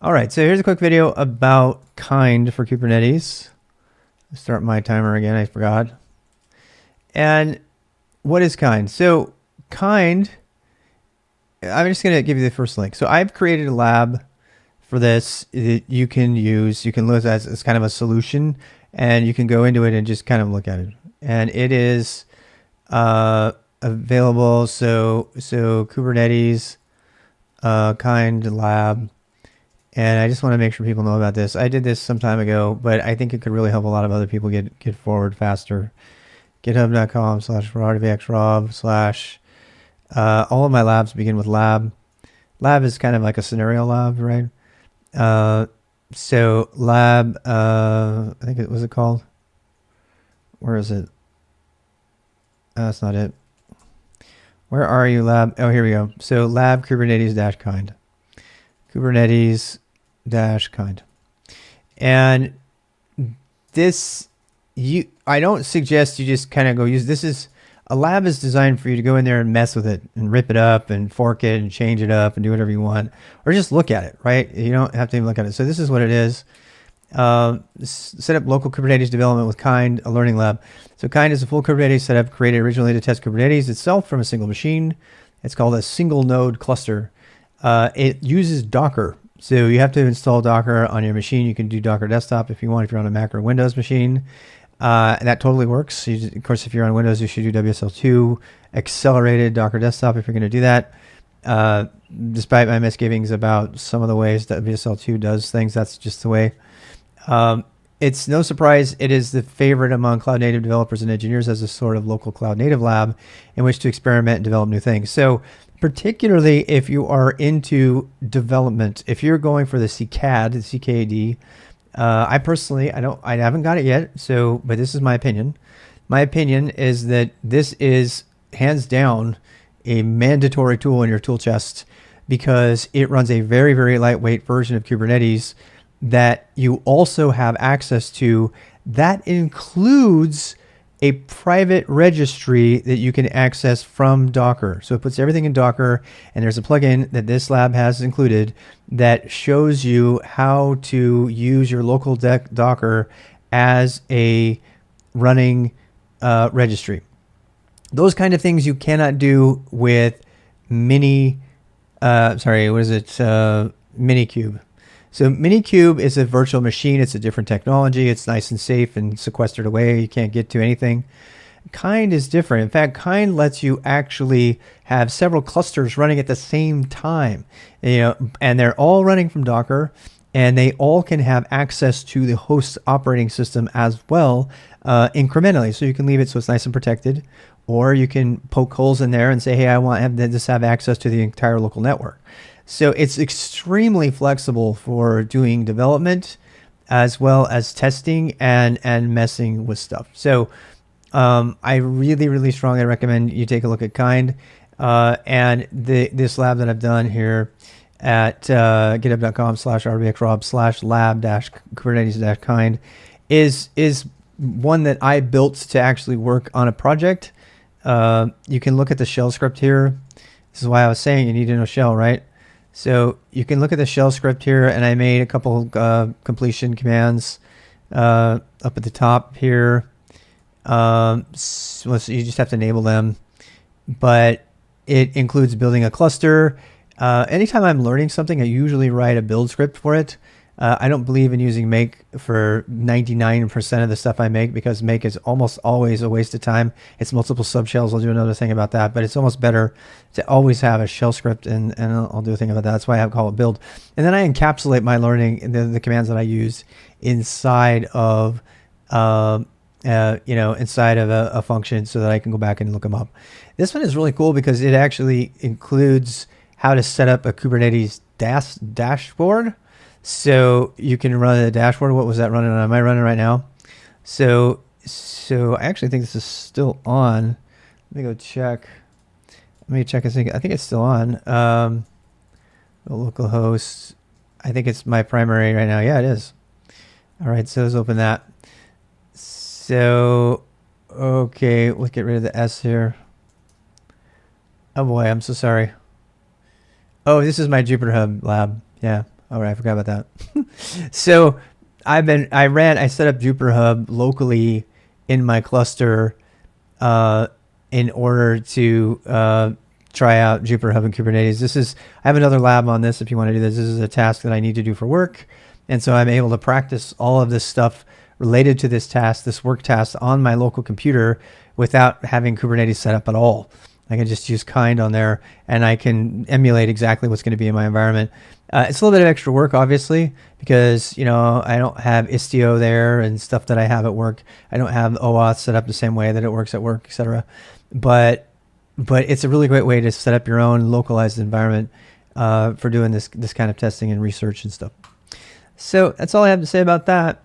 All right, so here's a quick video about Kind for Kubernetes. Start my timer again, I forgot. And what is Kind? So Kind, I'm just going to give you the first link. So I've created a lab for this that you can use. You can look at as kind of a solution, and you can go into it and just kind of look at it. And it is available. So Kubernetes Kind Lab. And I just want to make sure people know about this. I did this some time ago, but I think it could really help a lot of other people get forward faster. GitHub.com/RDVXRob/ all of my labs begin with lab. Lab is kind of like a scenario lab, right? So lab, I think it was it called? Where is it? That's not it. Where are you, lab? Oh, here we go. So lab Kubernetes-kind. Kubernetes-kind. And this, I don't suggest you just kind of go use, this is, a lab is designed for you to go in there and mess with it and rip it up and fork it and change it up and do whatever you want, or just look at it, right? You don't have to even look at it. So this is what it is. Set up local Kubernetes development with Kind, a learning lab. So Kind is a full Kubernetes setup created originally to test Kubernetes itself from a single machine. It's called a single node cluster. It uses Docker. So you have to install Docker on your machine. You can do Docker desktop if you want, if you're on a Mac or Windows machine. And that totally works. Of course, if you're on Windows, you should do WSL2 accelerated Docker desktop if you're going to do that. Despite my misgivings about some of the ways that WSL2 does things, that's just the way. It's no surprise it is the favorite among cloud native developers and engineers as a sort of local cloud native lab in which to experiment and develop new things. So particularly if you are into development, if you're going for the CCAD, the CKD, I personally, I haven't got it yet. So, but this is my opinion. My opinion is that this is hands down a mandatory tool in your tool chest because it runs a very, very lightweight version of Kubernetes that you also have access to. That includes a private registry that you can access from Docker. So it puts everything in Docker, and there's a plugin that this lab has included that shows you how to use your local Docker as a running registry. Those kind of things you cannot do with Minikube. So Minikube is a virtual machine. It's a different technology. It's nice and safe and sequestered away. You can't get to anything. Kind is different. In fact, Kind lets you actually have several clusters running at the same time, and they're all running from Docker, and they all can have access to the host operating system as well, incrementally. So you can leave it so it's nice and protected, or you can poke holes in there and say, hey, I want to have access to the entire local network. So it's extremely flexible for doing development as well as testing and messing with stuff. So I really, really strongly recommend you take a look at Kind. And this lab that I've done here at github.com/rdvxrob/lab-kubernetes-kind is one that I built to actually work on a project. You can look at the shell script here. This is why I was saying you need to know shell, right? So you can look at the shell script here, and I made a couple completion commands up at the top here. So you just have to enable them, but it includes building a cluster. Anytime I'm learning something, I usually write a build script for it. I don't believe in using make for 99% of the stuff I make because make is almost always a waste of time. It's multiple subshells. I'll do another thing about that, but it's almost better to always have a shell script, and I'll do a thing about that. That's why I call it build. And then I encapsulate my learning in the commands that I use inside of inside of a function so that I can go back and look them up. This one is really cool because it actually includes how to set up a Kubernetes dashboard. So you can run a dashboard. What was that running on? Am I running right now? So I actually think this is still on. Let me go check. Let me check. I think it's still on. Localhost. I think it's my primary right now. Yeah, it is. All right, so let's open that. So, okay, let's get rid of the S here. Oh boy, I'm so sorry. Oh, this is my Jupyter Hub lab. Yeah. Oh, right, I forgot about that. So I set up Jupyter Hub locally in my cluster in order to try out Jupyter Hub and Kubernetes. I have another lab on this if you want to do this. This is a task that I need to do for work. And so I'm able to practice all of this stuff related to this task, this work task on my local computer without having Kubernetes set up at all. I can just use Kind on there and I can emulate exactly what's going to be in my environment. It's a little bit of extra work, obviously, because, I don't have Istio there and stuff that I have at work. I don't have OAuth set up the same way that it works at work, etc. But it's a really great way to set up your own localized environment for doing this kind of testing and research and stuff. So that's all I have to say about that.